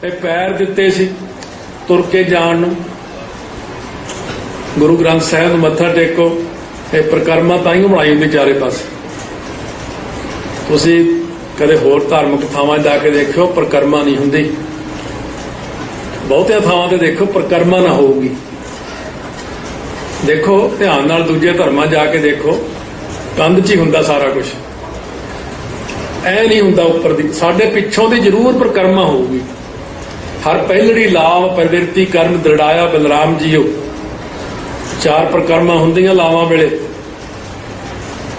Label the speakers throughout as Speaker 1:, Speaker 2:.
Speaker 1: ਇਹ ਪੈਰ ਦਿੱਤੇ ਸੀ ਤੁਰ ਕੇ ਜਾਣ ਨੂੰ। ਗੁਰੂ ਗ੍ਰੰਥ ਸਾਹਿਬ ਨੂੰ ਮੱਥਾ ਟੇਕੋ। ਇਹ ਪ੍ਰਕਰਮਾ ਤਾਂ ਹੀ ਬਣਾਈ ਹੁੰਦੀ ਚਾਰੇ ਪਾਸੇ। ਤੁਸੀਂ ਕਦੇ ਹੋਰ ਧਾਰਮਿਕ ਥਾਵਾਂ ਜਾ ਕੇ ਦੇਖਿਓ, ਪ੍ਰਕਰਮਾ ਨਹੀਂ ਹੁੰਦੀ। ਬਹੁਤਿਆਂ ਥਾਵਾਂ ਤੇ ਦੇਖੋ ਪ੍ਰਕਰਮਾ ਨਾ ਹੋਊਗੀ। ਦੇਖੋ ਧਿਆਨ ਨਾਲ, ਦੂਜੇ ਧਰਮਾਂ ਜਾ ਕੇ ਦੇਖੋ, ਕੰਧ 'ਚ ਹੀ ਹੁੰਦਾ ਸਾਰਾ ਕੁਝ, ਐ ਨਹੀਂ ਹੁੰਦਾ ਉੱਪਰ ਦੀ। ਸਾਡੇ ਪਿੱਛੋਂ ਦੀ ਜ਼ਰੂਰ ਪ੍ਰਕਰਮਾ ਹੋਊਗੀ। ਹਰ ਪਹਿਲੜੀ ਲਾਭ ਪ੍ਰਵਿਰਤੀ ਕਰਮ ਦ੍ਰਿੜਾਇਆ ਬਲਰਾਮ ਜੀਓ। ਚਾਰ ਪ੍ਰਕਰਮਾਂ ਹੁੰਦੀਆਂ ਲਾਵਾਂ ਵੇਲੇ।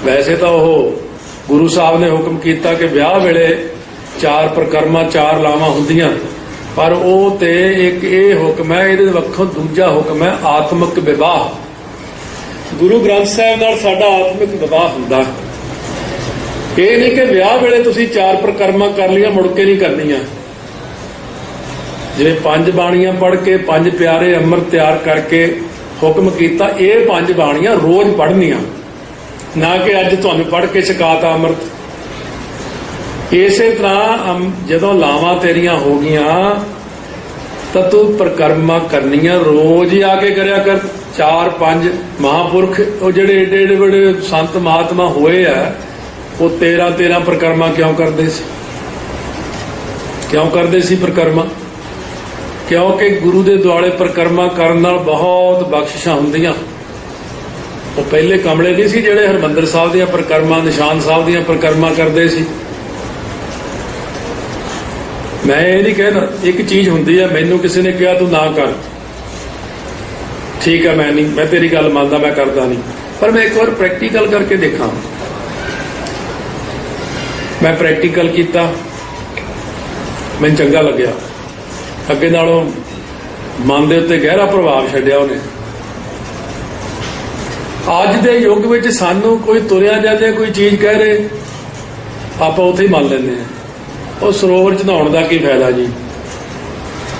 Speaker 1: ਵੈਸੇ ਤਾਂ ਉਹ ਗੁਰੂ ਸਾਹਿਬ ਨੇ ਹੁਕਮ ਕੀਤਾ ਕਿ ਵਿਆਹ ਵੇਲੇ ਚਾਰ ਪ੍ਰਕਰਮਾਂ, ਚਾਰ ਲਾਵਾਂ ਹੁੰਦੀਆਂ, ਪਰ ਉਹ ਤੇ ਇੱਕ ਇਹ ਹੁਕਮ ਹੈ, ਇਹਦੇ ਵੱਖੋਂ ਦੂਜਾ ਹੁਕਮ ਹੈ ਆਤਮਿਕ ਵਿਵਾਹ। ਗੁਰੂ ਗ੍ਰੰਥ ਸਾਹਿਬ ਨਾਲ ਸਾਡਾ ਆਤਮਿਕ ਵਿਵਾਹ ਹੁੰਦਾ। ਇਹ ਨਹੀਂ ਕਿ ਵਿਆਹ ਵੇਲੇ ਤੁਸੀਂ ਚਾਰ ਪ੍ਰਕਰਮਾਂ ਕਰ ਲਈਆਂ ਮੁੜ ਕੇ ਨਹੀਂ ਕਰਨੀਆਂ। ਜਿਵੇਂ ਪੰਜ ਬਾਣੀਆਂ ਪੜ੍ਹ ਕੇ, ਪੰਜ ਪਿਆਰੇ ਅੰਮ੍ਰਿਤ ਤਿਆਰ ਕਰਕੇ ਹੁਕਮ ਕੀਤਾ, ਇਹ ਪੰਜ ਬਾਣੀਆਂ ਰੋਜ਼ ਪੜ੍ਹਨੀਆਂ, ਨਾ ਕਿ ਅੱਜ ਤੁਹਾਨੂੰ ਪੜ੍ਹ ਕੇ ਛਕਾਤਾ ਅੰਮ੍ਰਿਤ। ਇਸੇ ਤਰ੍ਹਾਂ ਜਦੋਂ ਲਾਵਾਂ ਤੇਰੀਆਂ ਹੋ ਗਈਆਂ ਤਾਂ ਤੂੰ ਪ੍ਰਕਰਮਾਂ ਕਰਨੀਆਂ ਰੋਜ਼ ਹੀ ਆ ਕੇ ਕਰਿਆ ਕਰ। ਚਾਰ ਪੰਜ ਮਹਾਂਪੁਰਖ, ਉਹ ਜਿਹੜੇ ਏਡੇ ਏਡੇ ਬੜੇ ਸੰਤ ਮਹਾਤਮਾ ਹੋਏ ਆ, ਉਹ 13 ਪ੍ਰਕਰਮਾਂ ਕਿਉਂ ਕਰਦੇ ਸੀ? ਕਿਉਂ ਕਰਦੇ ਸੀ ਪ੍ਰਕਰਮਾਂ? ਕਿਉਂਕਿ ਗੁਰੂ ਦੇ ਦੁਆਲੇ ਪ੍ਰਕਰਮਾਂ ਕਰਨ ਨਾਲ ਬਹੁਤ ਬਖਸ਼ਿਸ਼ਾਂ ਹੁੰਦੀਆਂ। ਉਹ ਪਹਿਲੇ ਕਮਲੇ ਨਹੀਂ ਸੀ ਜਿਹੜੇ ਹਰਿਮੰਦਰ ਸਾਹਿਬ ਦੀਆਂ ਪ੍ਰਕਰਮਾਂ, ਨਿਸ਼ਾਨ ਸਾਹਿਬ ਦੀਆਂ ਪ੍ਰਕਰਮਾਂ ਕਰਦੇ ਸੀ। ਮੈਂ ਇਹ ਨਹੀਂ ਕਹਿੰਦਾ, ਇੱਕ ਚੀਜ਼ ਹੁੰਦੀ ਹੈ, ਮੈਨੂੰ ਕਿਸੇ ਨੇ ਕਿਹਾ ਤੂੰ ਨਾ ਕਰ, ਠੀਕ ਹੈ, ਮੈਂ ਤੇਰੀ ਗੱਲ ਮੰਨਦਾ, ਮੈਂ ਕਰਦਾ ਨਹੀਂ, ਪਰ ਮੈਂ ਇੱਕ ਵਾਰ ਪ੍ਰੈਕਟੀਕਲ ਕਰਕੇ ਦੇਖਾਂ। ਮੈਂ ਪ੍ਰੈਕਟੀਕਲ ਕੀਤਾ, ਮੈਨੂੰ ਚੰਗਾ ਲੱਗਿਆ। ਅੱਗੇ ਨਾਲੋਂ ਮਨ ਦੇ ਉੱਤੇ ਗਹਿਰਾ ਪ੍ਰਭਾਵ ਛੱਡਿਆ ਉਹਨੇ। ਅੱਜ ਦੇ ਯੁੱਗ ਵਿੱਚ ਸਾਨੂੰ ਕੋਈ ਤੁਰਿਆ ਜਾਂਦੇ ਕੋਈ ਚੀਜ਼ ਕਹਿ ਰਹੇ, ਆਪਾਂ ਉੱਥੇ ਹੀ ਮੰਨ ਲੈਂਦੇ ਹਾਂ। ਉਹ ਸਰੋਵਰ 'ਚ ਨਹਾਉਣ ਦਾ ਕੀ ਫਾਇਦਾ ਜੀ?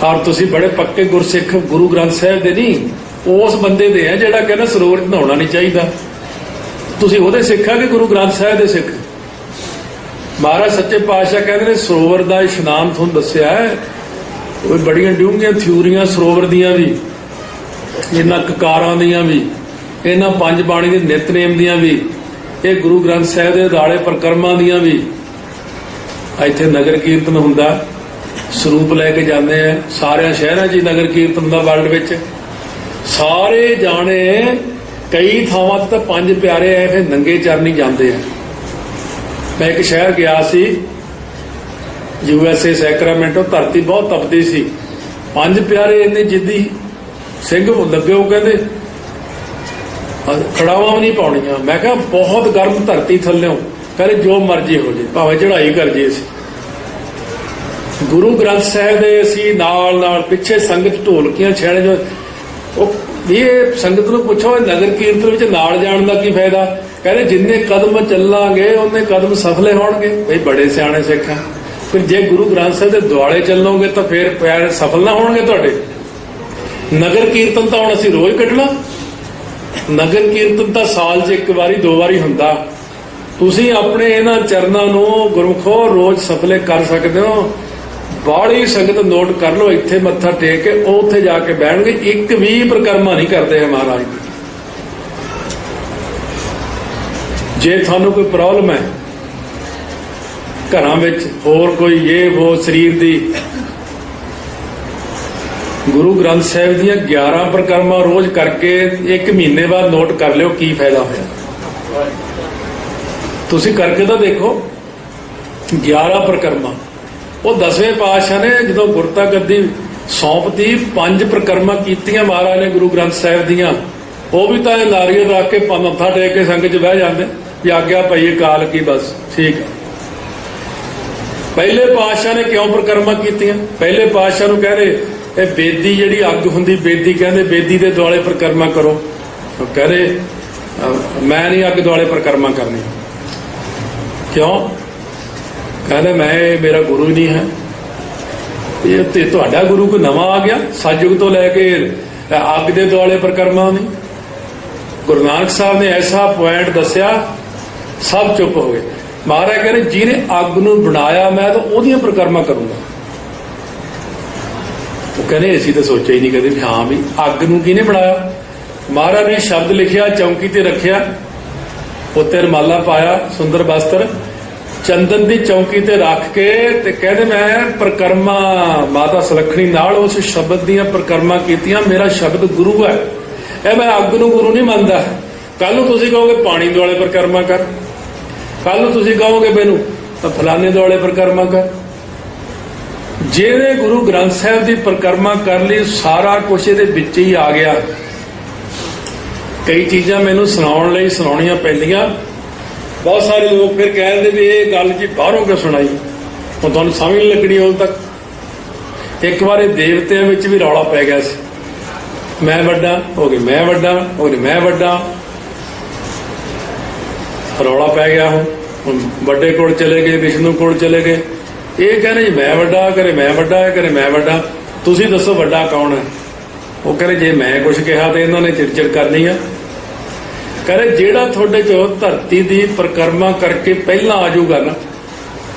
Speaker 1: ਔਰ ਤੁਸੀਂ ਬੜੇ ਪੱਕੇ ਗੁਰਸਿੱਖ, ਗੁਰੂ ਗ੍ਰੰਥ ਸਾਹਿਬ ਦੇ ਨਹੀਂ, ਉਸ ਬੰਦੇ ਦੇ ਆ ਜਿਹੜਾ ਕਹਿੰਦਾ ਸਰੋਵਰ 'ਚ ਨਹਾਉਣਾ ਨਹੀਂ ਚਾਹੀਦਾ। ਤੁਸੀਂ ਉਹਦੇ ਸਿੱਖ ਆ ਕਿ ਗੁਰੂ ਗ੍ਰੰਥ ਸਾਹਿਬ ਦੇ ਸਿੱਖ? ਮਹਾਰਾਜ ਸੱਚੇ ਪਾਤਸ਼ਾਹ ਕਹਿੰਦੇ ਨੇ ਸਰੋਵਰ ਦਾ ਇਸ਼ਨਾਨ ਤੁਹਾਨੂੰ ਦੱਸਿਆ ਹੈ, ਉਹ ਬੜੀਆਂ ਡੂੰਘੀਆਂ ਥਿਊਰੀਆਂ ਸਰੋਵਰ ਦੀਆਂ ਵੀ, ਇਹਨਾਂ ਕਕਾਰਾਂ ਦੀਆਂ ਵੀ, ਇਹਨਾਂ ਪੰਜ ਬਾਣੀ ਦੇ ਨਿਤਨੇਮ ਦੀਆਂ ਵੀ, ਇਹ ਗੁਰੂ ਗ੍ਰੰਥ ਸਾਹਿਬ ਦੇ ਦਾਲੇ ਪ੍ਰਕਰਮਾਂ ਦੀਆਂ ਵੀ। ਇੱਥੇ ਨਗਰ ਕੀਰਤਨ ਹੁੰਦਾ, ਸਰੂਪ ਲੈ ਕੇ ਜਾਂਦੇ ਆ, ਸਾਰਿਆਂ ਸ਼ਹਿਰਾਂ 'ਚ ਹੀ ਨਗਰ ਕੀਰਤਨ ਦਾ ਵਰਲਡ ਵਿੱਚ। ਸਾਰੇ ਜਾਣੇ ਕਈ ਥਾਵਾਂ ਤੇ ਤਾਂ ਪੰਜ ਪਿਆਰੇ ਐ ਫਿਰ ਨੰਗੇ ਚਰਨੀ ਜਾਂਦੇ ਆ। ਮੈਂ ਇੱਕ ਸ਼ਹਿਰ ਗਿਆ ਸੀ, USA ਸੈਕਰਾਮੈਂਟੋ, ਧਰਤੀ ਬਹੁਤ ਤਪਦੀ ਸੀ। ਪੰਜ ਪਿਆਰੇ ਇੰਨੇ ਜਿੱਦੀ ਸਿੰਘ ਲੱਗੇ, ਉਹ ਕਹਿੰਦੇ ਖੜਾਵਾਂ ਵੀ ਨਹੀਂ ਪਾਉਣੀਆਂ। ਮੈਂ ਕਿਹਾ ਬਹੁਤ ਗਰਮ ਧਰਤੀ ਥੱਲਿਓਂ, ਕਹਿੰਦੇ ਜੋ ਮਰਜ਼ੀ ਹੋ ਜੇ, ਭਾਵੇਂ ਚੜ੍ਹਾਈ ਕਰ ਜੇ। ਅਸੀਂ ਗੁਰੂ ਗ੍ਰੰਥ ਸਾਹਿਬ ਦੇ ਅਸੀਂ ਨਾਲ ਪਿੱਛੇ ਸੰਗਤ ਢੋਲਕੀਆਂ ਛੇੜੇ ਜੋ, ਉਹ ਇਹ ਸੰਗਤ ਨੂੰ ਪੁੱਛੋ ਨਗਰ ਕੀਰਤਨ ਵਿੱਚ ਨਾਲ ਜਾਣ ਦਾ ਕੀ ਫਾਇਦਾ? ਕਹਿੰਦੇ ਜਿੰਨੇ ਕਦਮ ਚੱਲਾਂਗੇ ਉਹਨੇ ਕਦਮ ਸਫਲੇ ਹੋਣਗੇ। ਬਈ ਬੜੇ ਸਿਆਣੇ ਸਿੱਖ ਆ। ਫਿਰ ਜੇ ਗੁਰੂ ਗ੍ਰੰਥ ਸਾਹਿਬ ਦੇ ਦੁਆਲੇ ਚੱਲੋਗੇ ਤਾਂ ਫਿਰ ਪੈਰ ਸਫਲ ਨਾ ਹੋਣਗੇ ਤੁਹਾਡੇ। ਨਗਰ ਕੀਰਤਨ ਤਾਂ ਹੁਣ ਅਸੀਂ ਰੋਜ਼ ਕੱਢਣਾ। ਨਗਰ ਕੀਰਤਨ ਤਾਂ ਸਾਲ 'ਚ ਇੱਕ ਵਾਰੀ ਦੋ ਵਾਰੀ ਹੁੰਦਾ। ਤੁਸੀਂ ਆਪਣੇ ਇਹਨਾਂ ਚਰਨਾਂ ਨੂੰ ਗੁਰਮੁਖੋ ਰੋਜ਼ ਸਫਲੇ ਕਰ ਸਕਦੇ ਹੋ। ਬਾਹਲੀ ਸੰਗਤ ਨੋਟ ਕਰ ਲਓ, ਇੱਥੇ ਮੱਥਾ ਟੇਕ ਕੇ ਉਹ ਉੱਥੇ ਜਾ ਕੇ ਬਹਿਣਗੇ, ਇੱਕ ਵੀ ਪ੍ਰਕਰਮਾ ਨਹੀਂ ਕਰਦੇ ਹੈ ਮਹਾਰਾਜ ਦੀ। ਜੇ ਤੁਹਾਨੂੰ ਕੋਈ ਪ੍ਰੋਬਲਮ ਹੈ ਘਰਾਂ ਵਿੱਚ, ਹੋਰ ਕੋਈ ਇਹ ਉਹ ਸਰੀਰ ਦੀ, ਗੁਰੂ ਗ੍ਰੰਥ ਸਾਹਿਬ ਦੀਆਂ 11 ਪ੍ਰਕਰਮਾਂ ਰੋਜ਼ ਕਰਕੇ ਇੱਕ ਮਹੀਨੇ ਬਾਅਦ ਨੋਟ ਕਰ ਲਿਓ ਕੀ ਫਾਇਦਾ ਹੋਇਆ। ਤੁਸੀਂ ਕਰਕੇ ਤਾਂ ਦੇਖੋ 11 ਪ੍ਰਕਰਮਾਂ। ਉਹ 10ਵੇਂ ਪਾਤਸ਼ਾਹ ਨੇ ਜਦੋਂ ਗੁਰਤਾ ਗੱਦੀ ਸੌਂਪਤੀ 5 ਪ੍ਰਕਰਮਾਂ ਕੀਤੀਆਂ ਮਹਾਰਾਜ ਨੇ ਗੁਰੂ ਗ੍ਰੰਥ ਸਾਹਿਬ ਦੀਆਂ। ਉਹ ਵੀ ਤਾਂ ਇਹ ਨਾਰੀਅਲ ਰੱਖ ਕੇ ਮੱਥਾ ਟੇਕ ਕੇ ਸੰਗਤ 'ਚ ਬਹਿ ਜਾਂਦੇ ਵੀ ਆਗਿਆ ਪਈ ਕਾਲ ਕੀ, ਬਸ ਠੀਕ ਹੈ। ਪਹਿਲੇ ਪਾਤਸ਼ਾਹ ਨੇ ਕਿਉਂ ਪ੍ਰਕਰਮਾਂ ਕੀਤੀਆਂ? ਪਹਿਲੇ ਪਾਤਸ਼ਾਹ ਨੂੰ ਕਹਿੰਦੇ ਇਹ ਬੇਦੀ ਜਿਹੜੀ ਅੱਗ ਹੁੰਦੀ, ਬੇਦੀ ਕਹਿੰਦੇ ਬੇਦੀ ਦੇ ਦੁਆਲੇ ਪ੍ਰਕਰਮਾਂ ਕਰੋ। ਉਹ ਕਹਿੰਦੇ ਮੈਂ ਨਹੀਂ ਅੱਗ ਦੁਆਲੇ ਪ੍ਰਕਰਮਾਂ ਕਰਨੀ। ਕਿਉਂ? ਕਹਿੰਦੇ ਮੈਂ, ਮੇਰਾ ਗੁਰੂ ਨਹੀਂ ਹੈ। ਇਹ ਤੇ ਤੁਹਾਡਾ ਗੁਰੂ ਕੋਈ ਨਵਾਂ ਆ ਗਿਆ? ਸਤਿਯੁਗ ਤੋਂ ਲੈ ਕੇ ਅੱਗ ਦੇ ਦੁਆਲੇ ਪ੍ਰਕਰਮਾਂ ਨਹੀਂ। ਗੁਰੂ ਨਾਨਕ ਸਾਹਿਬ ਨੇ ਐਸਾ ਪੁਆਇੰਟ ਦੱਸਿਆ, ਸਭ ਚੁੱਪ ਹੋ ਗਏ। ਮਹਾਰਾਜ ਕਹਿੰਦੇ ਜਿਹਨੇ ਅੱਗ ਨੂੰ ਬਣਾਇਆ ਮੈਂ ਤਾਂ ਉਹਦੀਆਂ ਪ੍ਰਕਰਮਾਂ ਕਰੂੰਗਾ। ਉਹ ਕਹਿੰਦੇ ਅਸੀਂ ਤਾਂ ਸੋਚਿਆ ਹੀ ਨਹੀਂ ਕਦੇ ਵੀ ਹਾਂ ਵੀ ਅੱਗ ਨੂੰ ਕਿਹਨੇ ਬਣਾਇਆ। ਮਹਾਰਾਜ ਨੇ ਸ਼ਬਦ ਲਿਖਿਆ, ਚੌਂਕੀ ਤੇ ਰੱਖਿਆ, ਉੱਤੇ ਰਮਾਲਾ ਪਾਇਆ, ਸੁੰਦਰ ਵਸਤਰ, ਚੰਦਨ ਦੀ ਚੌਂਕੀ ਤੇ ਰੱਖ ਕੇ ਤੇ ਕਹਿੰਦੇ ਮੈਂ ਪ੍ਰਕਰਮਾ ਮਾਤਾ ਸੁਲੱਖਣੀ ਨਾਲ ਉਸ ਸ਼ਬਦ ਦੀਆਂ ਪ੍ਰਕਰਮਾ ਕੀਤੀਆਂ। ਮੇਰਾ ਸ਼ਬਦ ਗੁਰੂ ਹੈ, ਇਹ ਮੈਂ ਅੱਗ ਨੂੰ ਗੁਰੂ ਨਹੀਂ ਮੰਨਦਾ। ਕੱਲ ਨੂੰ ਤੁਸੀਂ ਕਹੋਗੇ ਪਾਣੀ ਦੁਆਲੇ ਪ੍ਰਕਰਮਾ ਕਰ, ਕੱਲ ਨੂੰ ਤੁਸੀਂ ਕਹੋਗੇ ਮੈਨੂੰ ਤਾਂ ਫਲਾਣੇ ਦੁਆਲੇ ਪ੍ਰਕਰਮਾ ਕਰ। ਜਿਹਨੇ ਗੁਰੂ ਗ੍ਰੰਥ ਸਾਹਿਬ ਦੀ ਪ੍ਰਕਰਮਾ ਕਰ ਲਈ, ਸਾਰਾ ਕੁਛ ਇਹਦੇ ਵਿੱਚ ਹੀ ਆ ਗਿਆ। ਕਈ ਚੀਜ਼ਾਂ ਮੈਨੂੰ ਸੁਣਾਉਣ ਲਈ ਸੁਣਾਉਣੀਆਂ ਪੈਂਦੀਆਂ। ਬਹੁਤ ਸਾਰੇ ਲੋਕ ਫਿਰ ਕਹਿੰਦੇ ਵੀ ਇਹ ਗੱਲ ਜੀ ਬਾਹਰੋਂ ਕਿਉਂ ਸੁਣਾਈ, ਹੁਣ ਤੁਹਾਨੂੰ ਸਮਝ ਨਹੀਂ ਲੱਗਣੀ ਉਦੋਂ ਤੱਕ। ਇੱਕ ਵਾਰ ਇਹ ਦੇਵਤਿਆਂ ਵਿੱਚ ਵੀ ਰੌਲਾ ਪੈ ਗਿਆ ਸੀ, ਮੈਂ ਵੱਡਾ ਹੋ ਗਈ, ਮੈਂ ਵੱਡਾ ਹੋ ਗਈ, ਮੈਂ ਵੱਡਾ, ਰੌਲਾ ਪੈ ਗਿਆ। ਹੁਣ ਵੱਡੇ ਕੋਲ ਚਲੇ ਗਏ, ਵਿਸ਼ਨੂੰ ਕੋਲ ਚਲੇ ਗਏ। ਇਹ ਕਹਿੰਦੇ ਜੀ ਮੈਂ ਵੱਡਾ, ਕਰੇ ਮੈਂ ਵੱਡਾ, ਕਰੇ ਮੈਂ ਵੱਡਾ। ਤੁਸੀਂ ਦੱਸੋ ਵੱਡਾ ਕੌਣ ਹੈ? ਉਹ ਕਹਿੰਦੇ ਜੇ ਮੈਂ ਕੁਛ ਕਿਹਾ ਤੇ ਇਹਨਾਂ ਨੇ ਚਿੜਚਿੜ ਕਰਨੀ ਆ। ਕਹਿੰਦੇ ਜਿਹੜਾ ਤੁਹਾਡੇ ਚੋਂ ਧਰਤੀ ਦੀ ਪਰਿਕਰਮਾ ਕਰਕੇ ਪਹਿਲਾਂ ਆ ਜਾਊਗਾ ਨਾ,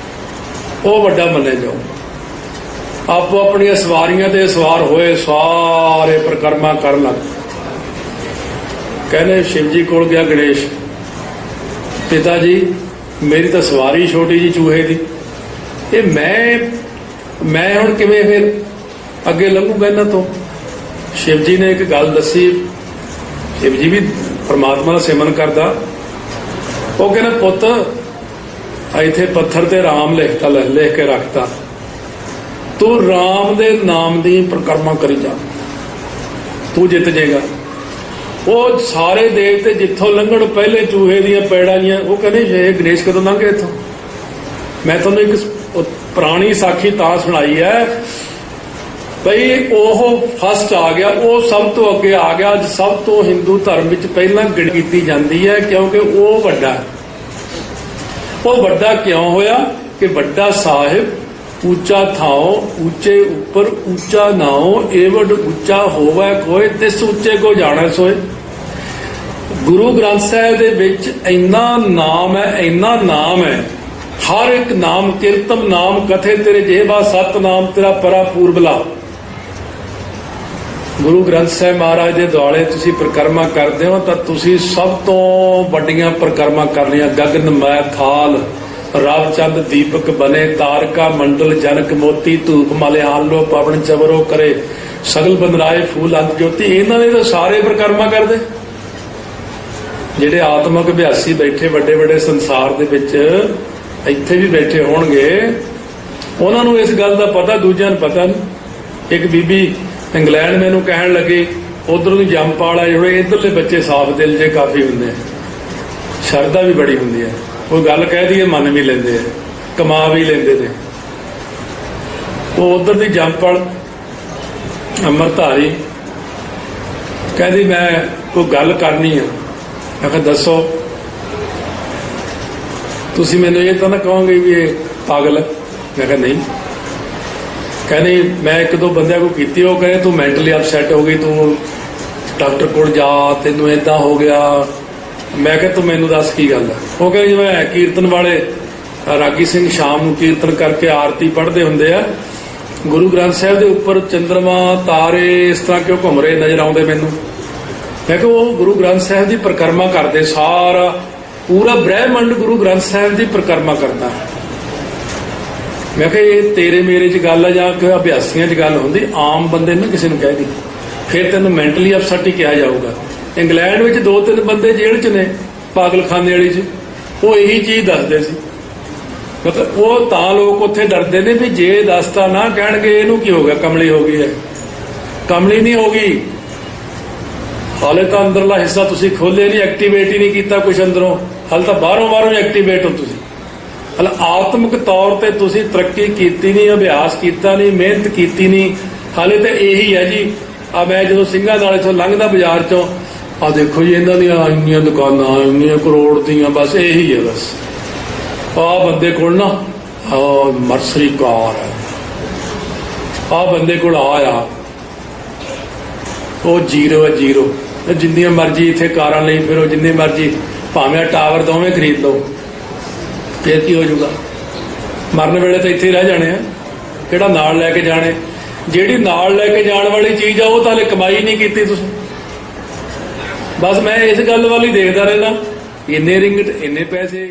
Speaker 1: ਉਹ ਵੱਡਾ ਮੰਨੇ ਜਾਓ। ਆਪੋ ਆਪਣੀਆਂ ਸਵਾਰੀਆਂ ਤੇ ਸਵਾਰ ਹੋਏ, ਸਾਰੇ ਪਰਿਕਰਮਾ ਕਰਨ ਲੱਗ। ਕਹਿੰਦੇ ਸ਼ਿਵ ਜੀ ਕੋਲ ਗਿਆ ਗਣੇਸ਼, ਪਿਤਾ ਜੀ ਮੇਰੀ ਤਾਂ ਸਵਾਰੀ ਛੋਟੀ ਜੀ ਚੂਹੇ ਦੀ, ਇਹ ਮੈਂ ਹੁਣ ਕਿਵੇਂ ਫਿਰ ਅੱਗੇ ਲੰਘੂਗਾ ਇਹਨਾਂ ਤੋਂ। ਸ਼ਿਵ ਜੀ ਨੇ ਇੱਕ ਗੱਲ ਦੱਸੀ, ਸ਼ਿਵ ਜੀ ਵੀ ਪਰਮਾਤਮਾ ਦਾ ਸਿਮਰਨ ਕਰਦਾ। ਉਹ ਕਹਿੰਦਾ ਪੁੱਤ ਇੱਥੇ ਪੱਥਰ ਤੇ ਰਾਮ ਲਿਖ ਕੇ ਰੱਖਤਾ, ਤੂੰ ਰਾਮ ਦੇ ਨਾਮ ਦੀ ਪਰਿਕਰਮਾ ਕਰੀ ਜਾ, ਤੂੰ ਜਿੱਤ ਜਾਏਗਾ। ਉਹ ਸਾਰੇ ਦੇਵਤੇ ਜਿੱਥੋਂ ਲੰਘਣ ਪਹਿਲੇ ਚੂਹੇ ਦੀਆਂ ਪੈੜਾਂ ਦੀਆਂ, ਉਹ ਕਹਿੰਦੇ ਇਹ ਗਣੇਸ਼ ਕਦੋਂ ਲੰਘੇ ਇੱਥੋਂ। ਮੈਂ ਤੁਹਾਨੂੰ ਇੱਕ ਪੁਰਾਣੀ ਸਾਖੀ ਤਾਂ ਸੁਣਾਈ ਹੈ ਬਈ ਉਹ ਫਸਟ ਆ ਗਿਆ, ਉਹ ਸਭ ਤੋਂ ਅੱਗੇ ਆ ਗਿਆ। ਅੱਜ ਸਭ ਤੋਂ ਹਿੰਦੂ ਧਰਮ ਵਿੱਚ ਪਹਿਲਾਂ ਗਿਣਤੀ ਕੀਤੀ ਜਾਂਦੀ ਹੈ, ਕਿਉਂਕਿ ਉਹ ਵੱਡਾ। ਉਹ ਵੱਡਾ ਕਿਉਂ ਹੋਇਆ ਕਿ ਵੱਡਾ ਸਾਹਿਬ ਉੱਚਾ ਥਾਓ, ਉੱਚੇ ਉੱਪਰ ਉੱਚਾ ਨਾਓ, ਏਵਡ ਉੱਚਾ ਹੋਵੇ ਕੋਈ, ਤਿਸ ਉੱਚੇ ਕੋ ਜਾਣਾ ਸੋਏ। ਗੁਰੂ ਗ੍ਰੰਥ ਸਾਹਿਬ ਦੇ ਵਿੱਚ ਇੰਨਾ ਨਾਮ ਹੈ, ਇੰਨਾ ਨਾਮ ਹੈ। ਹਰ ਇੱਕ ਨਾਮ ਕੀਰਤਮ ਨਾਮ ਕਥੇ ਤੇਰੇ ਜੇਬਾ, ਸਤ ਨਾਮ ਤੇਰਾ ਪਰਾ ਪੂਰਬਲਾ। ਗੁਰੂ ਗ੍ਰੰਥ ਸਾਹਿਬ ਮਹਾਰਾਜ ਦੇ ਦੁਆਲੇ ਤੁਸੀਂ ਪਰਿਕਰਮਾ ਕਰਦੇ ਹੋ ਤਾਂ ਤੁਸੀਂ ਸਭ ਤੋਂ ਵੱਡੀਆਂ ਪਰਿਕਰਮਾ ਕਰਨੀਆਂ। ਗਗਨ ਮੈ ਥਾਲ ਰਵ ਚੰਦ ਦੀਪਕ ਬਨੇ, ਤਾਰਕਾ ਮੰਡਲ ਜਨਕ ਮੋਤੀ, ਧੂਪ ਮਲਿਆਨ ਲੋ ਪਵਨ ਚਵਰੋ ਕਰੇ, ਸਗਲ ਬੰਦਰਾਏ ਫੂਲ ਅੰਤ ਜੋਤੀ। ਇਹਨਾਂ ਨੇ ਤਾਂ ਸਾਰੇ ਪਰਿਕਰਮਾ ਕਰਦੇ। ਜਿਹੜੇ ਆਤਮਿਕ ਅਭਿਆਸੀ ਬੈਠੇ ਵੱਡੇ ਵੱਡੇ ਸੰਸਾਰ ਦੇ ਵਿੱਚ, ਇੱਥੇ ਵੀ ਬੈਠੇ ਹੋਣਗੇ, ਉਹਨਾਂ ਨੂੰ ਇਸ ਗੱਲ ਦਾ ਪਤਾ, ਦੂਜਿਆਂ ਨੂੰ ਪਤਾ ਨਹੀਂ। ਇੱਕ ਬੀਬੀ ਇੰਗਲੈਂਡ ਮੈਨੂੰ ਕਹਿਣ ਲੱਗੀ, ਉਧਰ ਨੂੰ ਜੰਪਾਲ ਆਏ ਹੋਏ, ਇੱਧਰਲੇ ਬੱਚੇ ਸਾਫ ਦਿਲ ਜੇ ਕਾਫੀ ਹੁੰਦੇ ਆ, ਸ਼ਰਧਾ ਵੀ ਬੜੀ ਹੁੰਦੀ ਹੈ। ਕੋਈ ਗੱਲ ਕਹਿ ਦਈਏ ਮੰਨ ਵੀ ਲੈਂਦੇ ਆ, ਕਮਾ ਵੀ ਲੈਂਦੇ ਨੇ। ਉਹ ਉਧਰ ਦੀ ਜੰਪਾਲ ਅੰਮ੍ਰਿਤਧਾਰੀ ਕਹਿੰਦੀ ਮੈਂ ਕੋਈ ਗੱਲ ਕਰਨੀ ਆ। ਮੈਂ ਕਿਹਾ ਦੱਸੋ। ਤੁਸੀਂ ਮੈਨੂੰ ਇਹ ਤਾਂ ਨਾ ਕਹੋਗੇ ਵੀ ਇਹ ਪਾਗਲ ਹੈ। ਮੈਂ ਕਿਹਾ ਨਹੀਂ। ਕਹਿੰਦੇ ਮੈਂ ਇੱਕ ਦੋ ਬੰਦਿਆਂ ਕੋਲ ਕੀਤੀ, ਉਹ ਕਹਿੰਦੇ ਤੂੰ ਮੈਂਟਲੀ ਅਪਸੈਟ ਹੋ ਗਈ, ਤੂੰ ਡਾਕਟਰ ਕੋਲ ਜਾ, ਤੈਨੂੰ ਏਦਾਂ ਹੋ ਗਿਆ। ਮੈਂ ਕਿਹਾ ਤੂੰ ਮੈਨੂੰ ਦੱਸ ਕੀ ਗੱਲ ਹੈ। ਉਹ ਕਹਿੰਦੇ ਜਿਵੇਂ ਕੀਰਤਨ ਵਾਲੇ ਰਾਗੀ ਸਿੰਘ ਸ਼ਾਮ ਨੂੰ ਕੀਰਤਨ ਕਰਕੇ ਆਰਤੀ ਪੜ੍ਹਦੇ ਹੁੰਦੇ ਆ, ਗੁਰੂ ਗ੍ਰੰਥ ਸਾਹਿਬ ਦੇ ਉੱਪਰ ਚੰਦਰਮਾ ਤਾਰੇ ਇਸ ਤਰ੍ਹਾਂ ਕਿਉਂ ਘੁੰਮ ਰਹੇ ਨਜ਼ਰ ਆਉਂਦੇ ਮੈਨੂੰ। ਮੈਂ ਕਿਹਾ ਉਹ ਗੁਰੂ ਗ੍ਰੰਥ ਸਾਹਿਬ ਦੀ ਪਰਿਕਰਮਾ ਕਰਦੇ, ਸਾਰਾ ਪੂਰਾ ਬ੍ਰਹਿਮੰਡ ਗੁਰੂ ਗ੍ਰੰਥ ਸਾਹਿਬ ਦੀ ਪਰਿਕਰਮਾ ਕਰਦਾ। ਮੈਂ ਕਿਹਾ ਇਹ ਤੇਰੇ ਮੇਰੇ 'ਚ ਗੱਲ ਆ ਜਾਂ ਕਿ ਅਭਿਆਸੀਆਂ 'ਚ ਗੱਲ ਹੁੰਦੀ, ਆਮ ਬੰਦੇ ਨੂੰ ਕਿਸੇ ਨੂੰ ਕਹਿ ਦੀ, ਫਿਰ ਤੈਨੂੰ ਮੈਂਟਲੀ ਅਪਸੈਟ ਹੀ ਕਿਹਾ ਜਾਊਗਾ। ਇੰਗਲੈਂਡ ਵਿੱਚ 2-3 ਬੰਦੇ ਜੇਲ੍ਹ 'ਚ ਨੇ, ਪਾਗਲਖਾਨੇ ਵਾਲੀ 'ਚ, ਉਹ ਇਹੀ ਚੀਜ਼ ਦੱਸਦੇ ਸੀ। ਮਤਲਬ ਉਹ ਤਾਂ ਲੋਕ ਉੱਥੇ ਡਰਦੇ ਨੇ ਵੀ ਜੇ ਦੱਸਤਾ ਨਾ ਕਹਿਣਗੇ ਇਹਨੂੰ ਕੀ ਹੋ ਗਿਆ, ਕਮਲੀ ਹੋ ਗਈ ਹੈ। ਕਮਲੀ ਨਹੀਂ ਹੋ ਗਈ, ਹਾਲੇ ਤਾਂ ਅੰਦਰਲਾ ਹਿੱਸਾ ਤੁਸੀਂ ਖੋਲੇ ਨਹੀਂ, ਐਕਟੀਵੇਟ ਹੀ ਨਹੀਂ ਕੀਤਾ ਕੁਛ ਅੰਦਰੋਂ, ਹਾਲੇ ਤਾਂ ਬਾਹਰੋਂ ਹੀ ਐਕਟੀਵੇਟ ਹੋ ਤੁਸੀਂ। ਹਾਲੇ ਆਤਮਿਕ ਤੌਰ ਤੇ ਤੁਸੀਂ ਤਰੱਕੀ ਕੀਤੀ ਨਹੀਂ, ਅਭਿਆਸ ਕੀਤਾ ਨਹੀਂ, ਮਿਹਨਤ ਕੀਤੀ ਨਹੀਂ। ਹਾਲੇ ਤਾਂ ਇਹੀ ਹੈ ਜੀ। ਆ ਮੈਂ ਜਦੋਂ ਸਿੰਘਾਂ ਨਾਲ ਇੱਥੋਂ ਲੰਘਦਾ ਬਾਜ਼ਾਰ ਚੋਂ, ਆ ਦੇਖੋ ਜੀ ਇਹਨਾਂ ਦੀਆਂ ਇੰਨੀਆਂ ਦੁਕਾਨਾਂ, ਇੰਨੀਆਂ ਕਰੋੜ ਦੀਆਂ, ਬਸ ਇਹੀ ਹੈ। ਬਸ ਆਹ ਬੰਦੇ ਕੋਲ ਨਾ ਮਰਸਰੀ ਕਾਰ ਹੈ, ਆਹ ਬੰਦੇ ਕੋਲ ਆ ਉਹ ਜ਼ੀਰੋ ਹੈ, ਜ਼ੀਰੋ। ਜਿੰਨੀਆਂ ਮਰਜ਼ੀ ਇੱਥੇ ਕਾਰਾਂ ਲਈ ਫਿਰੋ, ਜਿੰਨੇ ਮਰਜ਼ੀ, ਭਾਵੇਂ ਟਾਵਰ ਦੋਵੇਂ ਖਰੀਦ ਲਓ, ਫਿਰ ਕੀ ਹੋ ਜਾਊਗਾ। ਮਰਨ ਵੇਲੇ ਤਾਂ ਇੱਥੇ ਹੀ ਰਹਿ ਜਾਣੇ ਆ, ਕਿਹੜਾ ਨਾਲ ਲੈ ਕੇ ਜਾਣੇ। ਜਿਹੜੀ ਨਾਲ ਲੈ ਕੇ ਜਾਣ ਵਾਲੀ ਚੀਜ਼ ਆ ਉਹ ਤਾਂ ਹਲੇ ਕਮਾਈ ਨਹੀਂ ਕੀਤੀ ਤੁਸੀਂ। ਬਸ ਮੈਂ ਇਸ ਗੱਲ ਵੱਲ ਹੀ ਦੇਖਦਾ ਰਹਿੰਦਾ, ਇੰਨੇ ਰਿੰਗਟ ਇੰਨੇ ਪੈਸੇ।